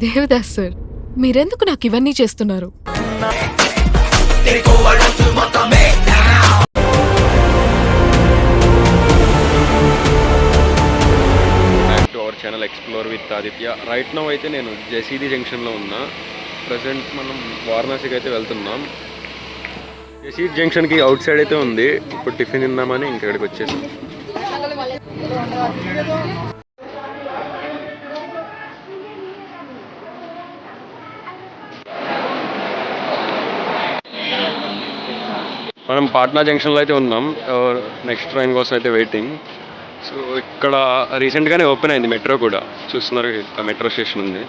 Devdas sir, మీరెందుకు నాకు ఇవన్నీ చేస్తున్నారు? Our channel explore with Aditya. Right now అయితే నేను జెసిడి జంక్షన్లో ఉన్నా. ప్రజెంట్ మనం వారణాసికి అయితే వెళ్తున్నాం. జెసిడి జంక్షన్కి అవుట్ సైడ్ అయితే ఉంది. ఇప్పుడు టిఫిన్ తిందామని ఇక్కడికి వచ్చేసాం. మనం పాట్నా జంక్షన్లో అయితే ఉన్నాం. నెక్స్ట్ ట్రైన్ కోసం అయితే వెయిటింగ్. సో ఇక్కడ రీసెంట్గానే ఓపెన్ అయింది మెట్రో కూడా. చూస్తున్నారు, మెట్రో స్టేషన్ ఉంది.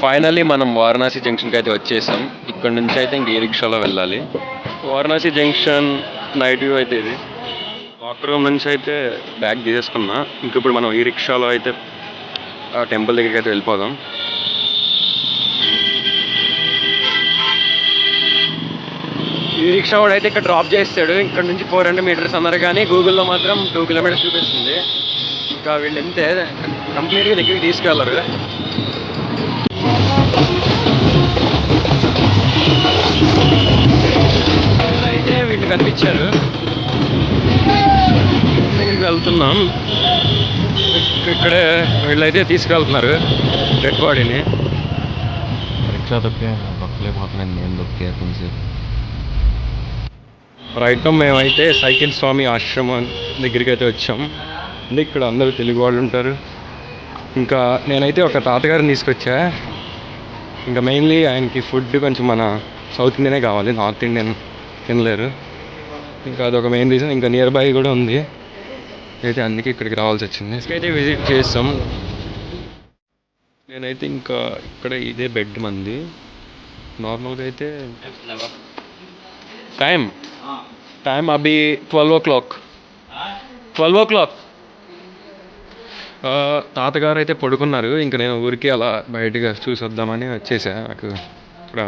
ఫైనల్లీ మనం వారణాసి జంక్షన్కి అయితే వచ్చేసాం. ఇక్కడ నుంచి అయితే ఇంక ఈ రిక్షాలో వెళ్ళాలి. వారణాసి జంక్షన్ నైట్ వ్యూ అయితే ఇది. లాక్ రూమ్ నుంచి అయితే బ్యాగ్ తీసేసుకున్నా. ఇంక ఇప్పుడు మనం ఈ రిక్షాలో అయితే ఆ టెంపుల్ దగ్గరికి అయితే వెళ్ళిపోదాం. ఈ రిక్షా వాడు అయితే ఇక్కడ డ్రాప్ చేస్తాడు. ఇక్కడ నుంచి 400 మీటర్స్ అన్నారు, కానీ గూగుల్లో మాత్రం 2 కిలోమీటర్స్ చూపిస్తుంది. ఇంకా వీళ్ళు ఎంతే కంప్లీట్గా దగ్గరికి తీసుకెళ్ళరు. అయితే వీళ్ళు కనిపించారు. దగ్గరికి వెళ్తున్నాం. ఇక్కడే వీళ్ళైతే తీసుకెళ్తున్నారు డెడ్ బాడీని. రిక్షా దొక్కే దొక్కలేకపోతున్నాను, నేను దొక్కే కొంచెం. రైట్ మేమైతే సైకిల్ స్వామి ఆశ్రమం దగ్గరికి అయితే వచ్చాం. అంటే ఇక్కడ అందరూ తెలుగు వాళ్ళు ఉంటారు. ఇంకా నేనైతే ఒక తాతగారిని తీసుకొచ్చా. ఇంకా మెయిన్లీ ఆయనకి ఫుడ్ కొంచెం మన సౌత్ ఇండియనే కావాలి, నార్త్ ఇండియన్ తినలేరు. ఇంకా అదొక మెయిన్ రీజన్. ఇంకా నియర్ బై కూడా ఉంది, అయితే అందుకే ఇక్కడికి రావాల్సి వచ్చింది. అయితే విజిట్ చేస్తాం. నేనైతే ఇంకా ఇక్కడ ఇదే బెడ్ మంది. నార్మల్గా అయితే టైం అభి 12 o'clock. తాతగారు అయితే పడుకున్నారు. ఇంకా నేను ఊరికి అలా బయటగా చూసి వద్దామని వచ్చేసా. నాకు ఇక్కడ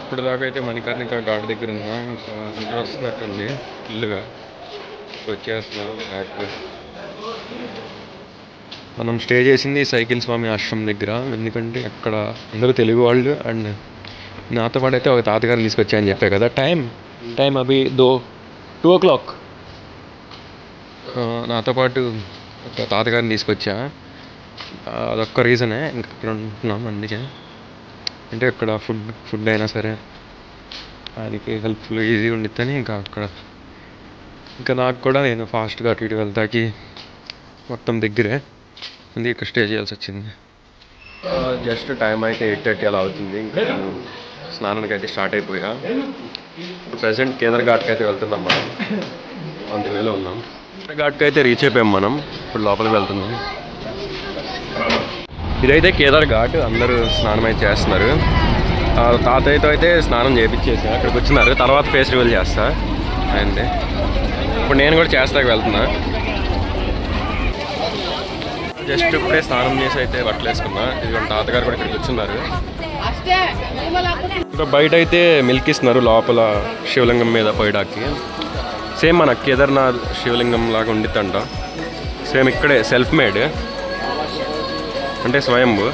ఇప్పుడు దాకా అయితే మణికర్ణిక ఘాట్ దగ్గర ఉన్నా. ఇంకా నిద్ర వస్తున్నట్టుంది ఫుల్గా. వచ్చేస్తున్నాం బ్యాక్. మనం స్టే చేసింది సైకిల్ స్వామి ఆశ్రమం దగ్గర. ఎందుకంటే అక్కడ అందరూ తెలుగు వాళ్ళు. అండ్ నాతో పాటు అయితే ఒక తాతగారిని తీసుకొచ్చాయని చెప్పా కదా. టైం అవి 2 o'clock. నాతో పాటు ఒక తాతగారిని తీసుకొచ్చా. అదొక్క రీజనే ఇంకా ఇక్కడ ఉంటున్నాం. అందుకే అంటే అక్కడ ఫుడ్ అయినా సరే ఆయనకి హెల్ప్ఫుల్ ఈజీ ఉండిద్దని ఇంకా అక్కడ. ఇంకా నాకు కూడా నేను ఫాస్ట్గా అటు ఇటు వెళ్తాకి మొత్తం దగ్గరే, అందుకే ఇక్కడ స్టే చేయాల్సి వచ్చింది. జస్ట్ టైం అయితే 8:30 అలా అవుతుంది. ఇంకా స్నానానికి అయితే స్టార్ట్ అయిపోయా. ఇప్పుడు ప్రజెంట్ కేదార్ ఘాట్కి అయితే వెళ్తున్నాం. మనం అంత వేలో ఉన్నాం. ఘాట్కి అయితే రీచ్ అయిపోయాం మనం. ఇప్పుడు లోపలికి వెళ్తున్నాం. ఇదైతే కేదార్ ఘాట్. అందరూ స్నానం అయితే చేస్తున్నారు. తాతయ్యతో అయితే స్నానం చేయించేసా. అక్కడికి వచ్చినారు. తర్వాత ఫేస్ రివీల్ చేస్తా ఆయనది. ఇప్పుడు నేను కూడా చేస్తాకి వెళ్తున్నా. జస్ట్ ఇప్పుడే స్నానం చేసి అయితే బట్టలు వేసుకున్నా. ఇదిగోండి తాతగారు కూడా ఇక్కడికి వచ్చిన్నారు. ఇక్కడ బయట అయితే మిల్క్ ఇస్తున్నారు. లోపల శివలింగం మీద పోయడానికి సేమ్ మన కేదార్నాథ్ శివలింగం లాగా ఉండిద్దంట. సేమ్ ఇక్కడే సెల్ఫ్ మేడ్, అంటే స్వయంభు.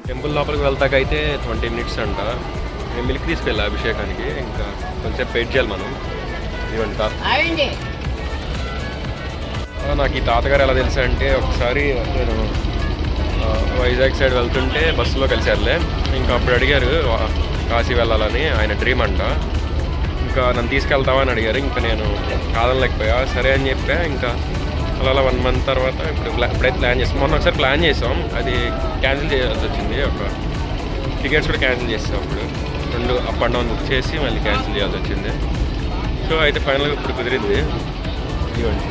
టెంపుల్ లోపలికి వెళ్తాకైతే 20 minutes అంట. నేను మిల్క్ తీసుకెళ్ళా అభిషేకానికి. ఇంకా కొంచెం వెయిట్ చేయాలి మనం. ఇవంట నాకు ఈ తాతగారు ఎలా తెలుసా అంటే, ఒకసారి నేను వైజాగ్ సైడ్ వెళ్తుంటే బస్సులో కలిసారులే. ఇంకా అప్పుడు అడిగారు కాశీ వెళ్ళాలని, ఆయన డ్రీమ్ అంట. ఇంకా నన్ను తీసుకెళ్తావా అని అడిగారు. ఇంకా నేను కాదనలేకపోయా. సరే అని చెప్పా. ఇంకా అలా 1 month తర్వాత ఇప్పుడైతే ప్లాన్ చేస్తాం. మొన్న ఒకసారి ప్లాన్ చేసాం, అది క్యాన్సిల్ చేయాల్సి వచ్చింది. ఒక టికెట్స్ కూడా క్యాన్సిల్ చేస్తాం. అప్పుడు 2 అప్ అండ్ డౌన్ బుక్ చేసి మళ్ళీ క్యాన్సిల్ చేయాల్సి వచ్చింది. సో అయితే ఫైనల్గా ఇప్పుడు కుదిరింది. ఇవ్వండి.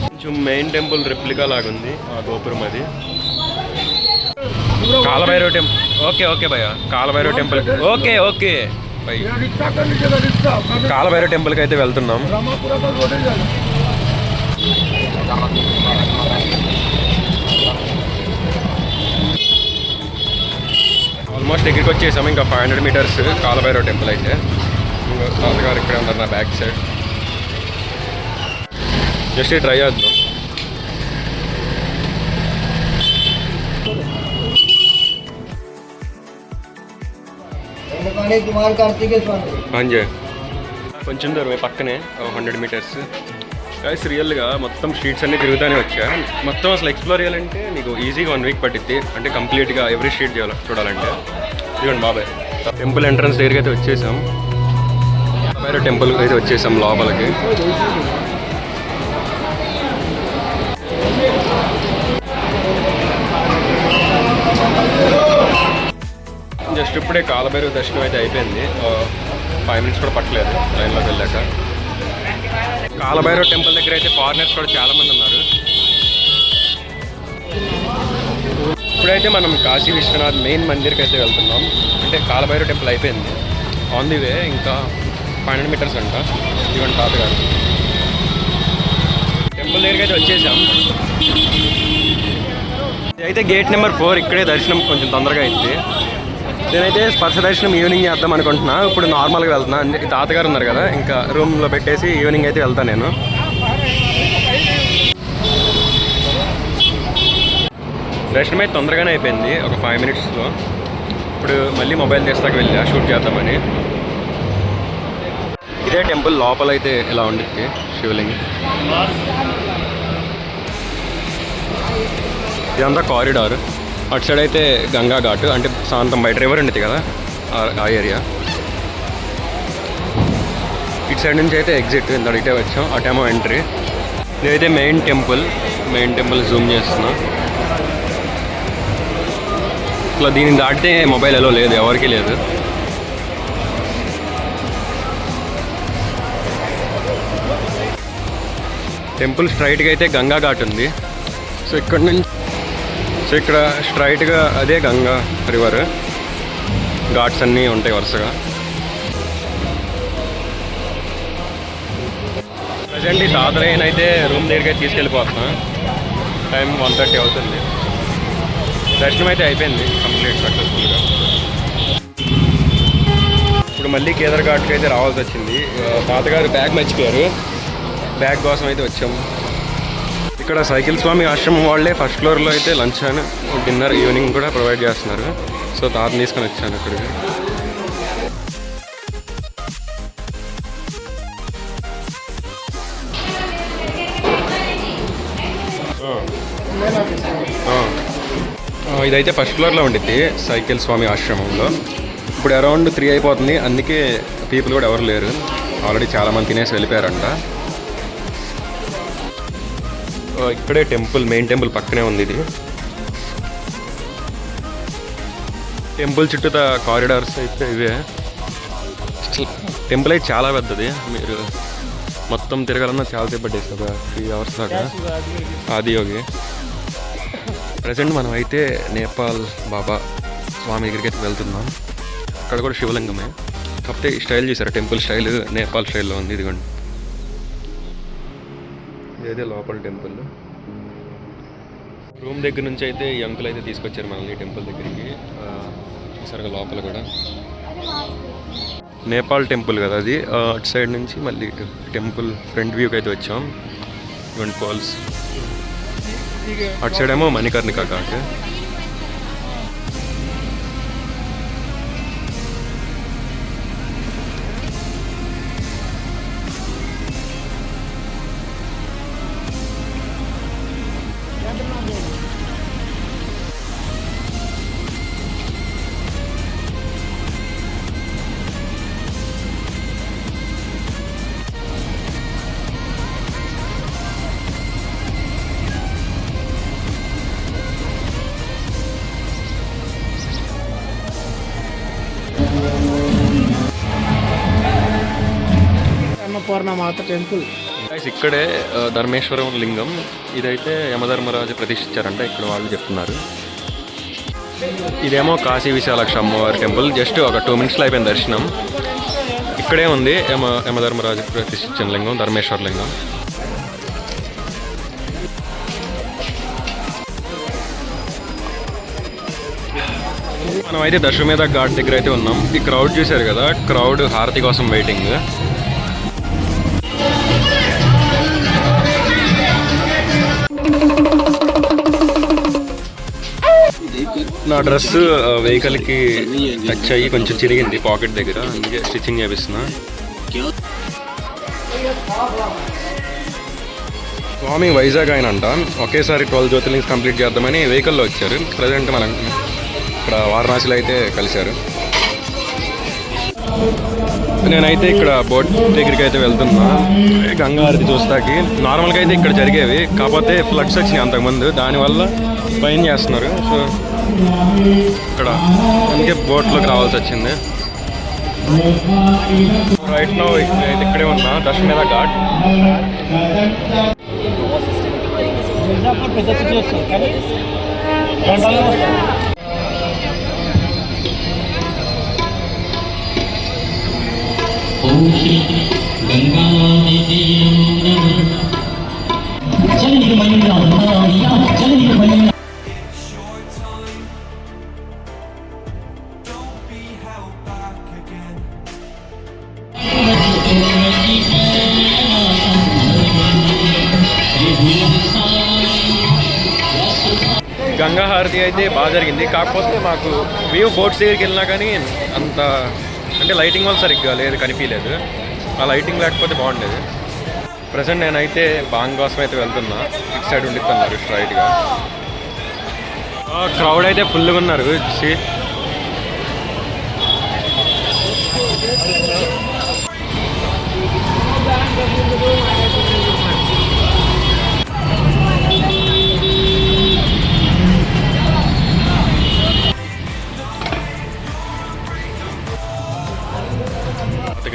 కొంచెం మెయిన్ టెంపుల్ రెప్లికా లాగుంది ఆ గోపురం. అది కాలభైరవ టెంపుల్. ఓకే ఓకే భయ్య, కాలభైరవ టెంపుల్. ఓకే ఓకే భయ్, కాలభైరవ టెంపుల్కి అయితే వెళ్తున్నాం. ఆల్మోస్ట్ దగ్గరికి వచ్చేసాము. ఇంకా 500 మీటర్స్ కాలభైరవ టెంపుల్ అయితే. ఇంకా తాతగారు ఇక్కడే ఉన్నారు నా బ్యాక్ సైడ్. జస్ట్ ట్రై చేద్దాం. కొంచెం దూరమే, పక్కనే 100 మీటర్స్. గైస్ రియల్గా మొత్తం స్ట్రీట్స్ అన్నీ తిరుగుతూనే వచ్చా. మొత్తం అసలు ఎక్స్ప్లోర్ చేయాలంటే మీకు ఈజీగా 1 వీక్ పట్టిద్ది. అంటే కంప్లీట్గా ఎవ్రీ స్ట్రీట్ చూడాలంటే. ఇదిగోండి బాబాయ్, టెంపుల్ ఎంట్రన్స్ దగ్గరికి అయితే వచ్చేసాం. బాబాయ్ టెంపుల్కి అయితే వచ్చేసాం లోపలికి. జస్ట్ ఇప్పుడే కాలభైరవ దర్శనం అయితే అయిపోయింది. 5 మినిట్స్ కూడా పట్టలేదు లైన్లోకి వెళ్ళాక. కాలభైరవ టెంపుల్ దగ్గర అయితే ఫారినర్స్ కూడా చాలామంది ఉన్నారు. ఇప్పుడైతే మనం కాశీ విశ్వనాథ్ మెయిన్ మందిర్కి అయితే వెళ్తున్నాం. అంటే కాలభైరవ టెంపుల్ అయిపోయింది, ఆన్ ది వే. ఇంకా 500 మీటర్స్ అంట. ఇవ్వండి తాతగారు. టెంపుల్ దగ్గరికి అయితే వచ్చేసాం. అయితే గేట్ నెంబర్ 4. ఇక్కడే దర్శనం కొంచెం తొందరగా అయింది. నేనైతే స్పర్శ దర్శనం ఈవినింగ్ చేద్దాం అనుకుంటున్నా. ఇప్పుడు నార్మల్గా వెళ్తున్నా. తాతగారు ఉన్నారు కదా, ఇంకా రూమ్లో పెట్టేసి ఈవినింగ్ అయితే వెళ్తాను నేను. దర్శనం అయితే తొందరగానే అయిపోయింది, ఒక 5 మినిట్స్లో. ఇప్పుడు మళ్ళీ మొబైల్ తీస్తాకి వెళ్ళా షూట్ చేద్దామని. ఇదే టెంపుల్ లోపల అయితే ఇలా ఉండిద్ది శివలింగం. ఇదంతా కారిడార్. అటు సైడ్ అయితే గంగా ఘాట్, అంటే శాంతం బయట రివర్ ఉండేది కదా ఆ ఏరియా. ఇటు సైడ్ నుంచి అయితే ఎగ్జిట్, ఇంత అడిగితే వచ్చాం. అటేమో ఎంట్రీ. ఇదైతే మెయిన్ టెంపుల్ జూమ్ చేస్తున్నా. ఇట్లా దీన్ని దాటితే మొబైల్ ఎలా లేదు, ఎవరికీ లేదు. టెంపుల్ స్ట్రైట్గా అయితే గంగా ఘాట్ ఉంది. సో ఇక్కడ స్ట్రైట్గా అదే గంగా రివర్. ఘాట్స్ అన్నీ ఉంటాయి వరుసగా. ప్రజెంట్ ఈ తాతయ్యనైతే రూమ్ దగ్గరికి తీసుకెళ్ళిపోతున్నా. టైం 1:30 అవుతుంది. దర్శనం అయితే అయిపోయింది కంప్లీట్ సక్సెస్ఫుల్గా. ఇప్పుడు మళ్ళీ కేదార్ ఘాట్కి అయితే రావాల్సి వచ్చింది. తాతగారు బ్యాగ్ మర్చిపోయారు. బ్యాగ్ కోసం అయితే వచ్చాము. ఇక్కడ సైకిల్ స్వామి ఆశ్రమం వాళ్ళే ఫస్ట్ ఫ్లోర్లో అయితే లంచ్ అని డిన్నర్ ఈవినింగ్ కూడా ప్రొవైడ్ చేస్తున్నారు. సో తాతని తీసుకొని వచ్చాను ఇక్కడికి. ఇదైతే ఫస్ట్ ఫ్లోర్లో ఉండిద్ది సైకిల్ స్వామి ఆశ్రమంలో. ఇప్పుడు అరౌండ్ 3 అయిపోతుంది, అందుకే పీపుల్ కూడా ఎవరు లేరు. ఆల్రెడీ చాలామంది తినేసి వెళ్ళిపోయారంట. ఇక్కడే టెంపుల్, మెయిన్ టెంపుల్ పక్కనే ఉంది ఇది. టెంపుల్ చుట్టూతా కారిడార్స్ అయితే ఇవే. టెంపుల్ అయితే చాలా పెద్దది. మీరు మొత్తం తిరగాలన్నా చాలా సేపు పట్టేసి ఒక 3 అవర్స్ దాకా. ఆదియోగి. ప్రజెంట్ మనం అయితే నేపాల్ బాబా స్వామి దగ్గరికి అయితే వెళ్తున్నాం. అక్కడ కూడా శివలింగమే, కాకపోతే ఈ స్టైల్ చూసారు, టెంపుల్ స్టైల్ నేపాల్ స్టైల్లో ఉంది. ఇదిగోండి, ఇదైతే లోపల టెంపుల్. రూమ్ దగ్గర నుంచి అయితే ఈ అంకుల్ అయితే తీసుకొచ్చారు మనల్ని టెంపుల్ దగ్గరికి. చూసారుగా లోపల కూడా నేపాల్ టెంపుల్ కదా అది. అటు సైడ్ నుంచి మళ్ళీ టెంపుల్ ఫ్రంట్ వ్యూకి అయితే వచ్చాం. ఇవన్నీ ఫాల్స్. అటు సైడ్ ఏమో మణికర్ణిక ఘాట్. అన్నపూర్ణమాత టెంపుల్. Guys, ఇక్కడే ధర్మేశ్వరం లింగం, ఇదైతే యమధర్మరాజు ప్రతిష్ఠించారంట ఇక్కడ వాళ్ళు చెప్తున్నారు. ఇదేమో కాశీ విశాలాక్షి అమ్మవారి టెంపుల్, జస్ట్ ఒక 2 minutesలో అయిపోయింది దర్శనం. ఇక్కడే ఉంది యమధర్మరాజు ప్రతిష్ఠించిన లింగం, ధర్మేశ్వర లింగం. మనం అయితే దశమేధ ఘాట్ దగ్గర అయితే ఉన్నాం. ఈ క్రౌడ్ చూశారు కదా, క్రౌడ్ హారతి కోసం వెయిటింగ్. నా డ్రెస్ వెహికల్కి టచ్ అయ్యి కొంచెం చిరిగింది పాకెట్ దగ్గర, అందుకే స్టిచ్చింగ్ చేపిస్తున్నా. స్వామి వైజాగ్ ఆయన అంట, ఒకేసారి 12 జ్యోతిర్లింగ్స్ కంప్లీట్ చేద్దామని వెహికల్లో వచ్చారు. ప్రజెంట్ మనం ఇక్కడ వారణాసిలో అయితే కలిశారు. నేనైతే ఇక్కడ బోట్ దగ్గరికి అయితే వెళ్తున్నా గంగా హారతి చూస్తాకి. నార్మల్గా అయితే ఇక్కడ జరిగేవి, కాకపోతే ఫ్లడ్స్ వచ్చినాయి అంతకుముందు, దానివల్ల పైన చేస్తున్నారు. సో ఇక్కడ అందుకే బోట్లోకి రావాల్సి వచ్చింది. రైట్ నౌ ఇక్కడే ఉన్నా దశమేధ ఘాట్. గంగా హారతి అయితే బాగా జరిగింది, కాకపోతే మాకు వ్యూ బోట్స్ దగ్గరికి వెళ్ళినా కానీ అంత అంటే లైటింగ్ వల్ల సరిగ్గా లేదు, కనిపించలేదు. ఆ లైటింగ్ లేకపోతే బాగుండేది. ప్రజెంట్ నేనైతే బాంగ్ కోసం అయితే వెళ్తున్నా, ఇటు సైడ్ ఉండిస్తున్నారు స్ట్రైట్గా. క్రౌడ్ అయితే ఫుల్గా ఉన్నారు.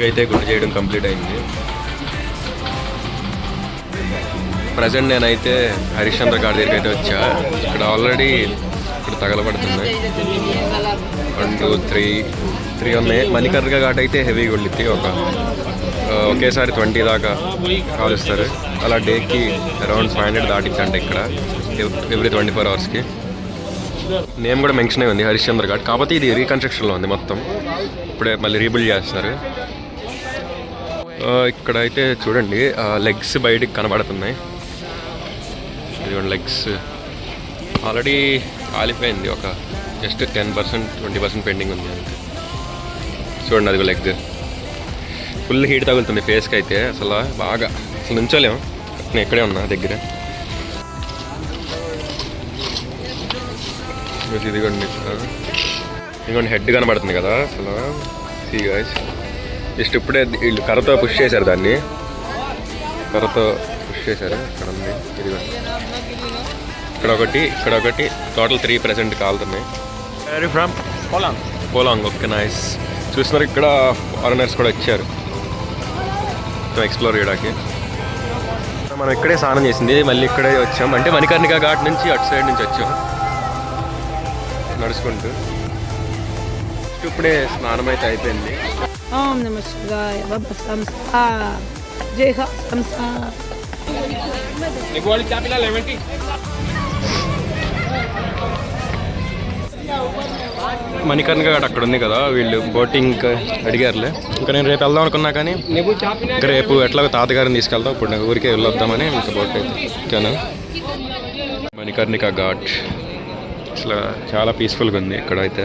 అయితే గుడి చేయడం కంప్లీట్ అయింది. ప్రజెంట్ నేనైతే హరిశ్చంద్ర ఘాట్ దగ్గరికి అయితే వచ్చా. ఇక్కడ ఆల్రెడీ ఇక్కడ తగలబడుతుంది. 1 2 3 ఉన్నాయి. మణికర్ణిక ఘాట్ అయితే హెవీగా వెళ్ళిద్ది, ఒకేసారి 20 దాకా కాలుస్తారు. అలా డేకి అరౌండ్ 500 దాటిద్దంట ఇక్కడ ఎవ్రీ 24 అవర్స్కి. నేమ్ కూడా మెన్షన్ అయి ఉంది హరిశ్చంద్ర ఘాట్, కాకపోతే ఇది రీకన్స్ట్రక్షన్లో ఉంది మొత్తం, ఇప్పుడే మళ్ళీ రీబిల్డ్ చేస్తున్నారు. ఇక్కడ అయితే చూడండి లెగ్స్ బయటికి కనబడుతున్నాయి. ఇదిగోండి లెగ్స్ ఆల్రెడీ కాలిపోయింది, ఒక జస్ట్ 10% 20% పెండింగ్ ఉంది అంతే. చూడండి అదిగో లెగ్ ఫుల్ హీట్ తగులుతుంది ఫేస్కి అయితే, అసలు బాగా అసలు నుంచోలేము. నేను ఇక్కడే ఉన్నా దగ్గర. ఇదిగోండి ఇదిగోండి హెడ్ కనబడుతుంది కదా అసలు. సీ గాయ్స్, జస్ట్ ఇప్పుడే వీళ్ళు కర్రతో పుష్ చేశారు, దాన్ని కర్రతో పుష్ చేశారు. ఇక్కడ ఉంది ఇదిగోండి, ఇక్కడ ఒకటి టోటల్ 3 ప్రెసెంట్ కాలుతున్నాయి. ఫ్రమ్ పోలాంగ్. Okay nice. చూస్తున్నారు ఇక్కడ ఫారినర్స్ కూడా వచ్చారు ఎక్స్ప్లోర్ చేయడానికి. మనం ఇక్కడే స్నానం చేసింది, మళ్ళీ ఇక్కడే వచ్చాం. అంటే మణికర్ణిక ఘాట్ నుంచి అటు సైడ్ నుంచి వచ్చాం నడుచుకుంటూ. ఇప్పుడే స్నానం అయితే అయిపోయింది. ఓం నమః శివాయ. బాబా సంస్థ జై హా సంస్థ. మణికర్ణిక ఘాట్ అక్కడ ఉంది కదా, వీళ్ళు బోటింగ్ అడిగారులే. ఇంకా నేను రేపు వెళ్దాం అనుకున్నా కానీ ఇంకా రేపు ఎట్లా తాతగారిని తీసుకెళ్తాం, ఇప్పుడు నాకు ఊరికే వెళ్ళొద్దామని ఇంకా బోట్ అయితే ఎక్కాను. మణికర్ణిక ఘాట్ అసలు చాలా పీస్ఫుల్గా ఉంది ఇక్కడ అయితే.